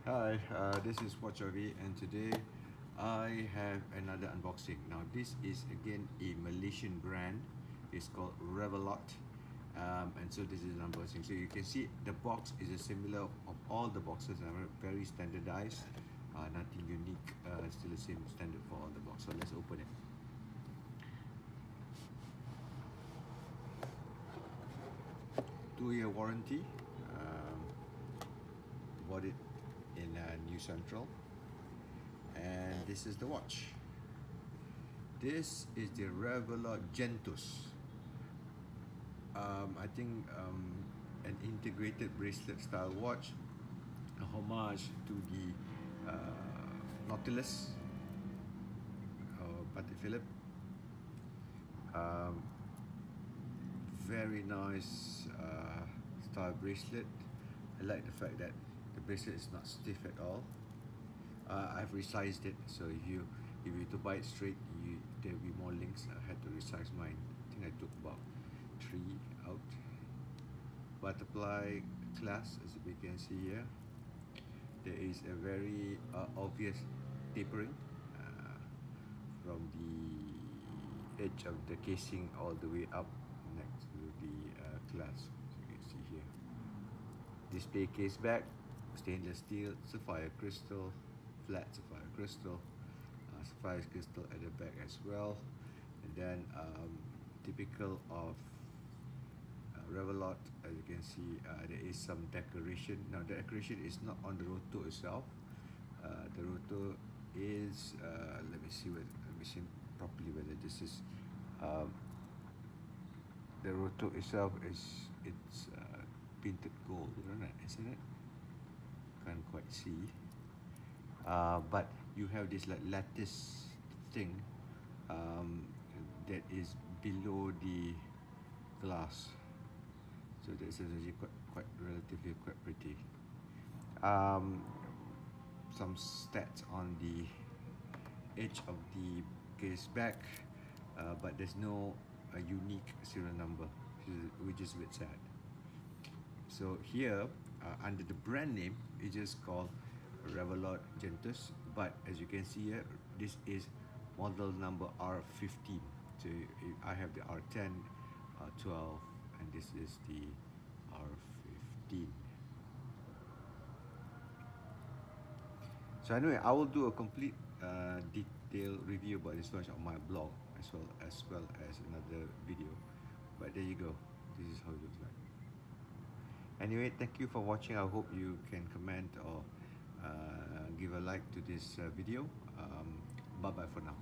Hi, this is Watch RV, and today I have another unboxing. Now this is again a Malaysian brand. It's called Revelot, and so this is an unboxing. So you can see the box is a similar of all the boxes, are very standardized, nothing unique, still the same standard for all the boxes. So let's open it. Two-year warranty. Bought it in New Central, and this is the watch. This is the Revelot Gentus. I think an integrated bracelet style watch, a homage to the Nautilus Patek Philippe. Very nice style bracelet. I like the fact that the bracelet is not stiff at all. I've resized it, so if you to buy it straight, there will be more links. I had to resize mine. I think I took about 3 out. Butterfly clasp, as we can see here. There is a very obvious tapering from the edge of the casing all the way up next to the clasp. So you can see here. Display case back, stainless steel, sapphire crystal, flat sapphire crystal, sapphire crystal at the back as well. And then typical of Revelot, as you can see, there is some decoration. Now the decoration is not on the rotor itself. The rotor is let me see properly whether this is the rotor itself is painted gold, isn't it? Can't quite see. But you have this like lattice thing that is below the glass. So that's actually quite relatively quite pretty. Some stats on the edge of the case back, but there's no unique serial number, which is a bit sad. So here, under the brand name, it's just called Revelot Gentus, but as you can see here, this is model number R15. So I have the R10, R12, and this is the R15. So anyway, I will do a complete detailed review about this watch on my blog as well as another video. But there you go. This is how it looks like. Anyway, thank you for watching. I hope you can comment or give a like to this video. Bye bye for now.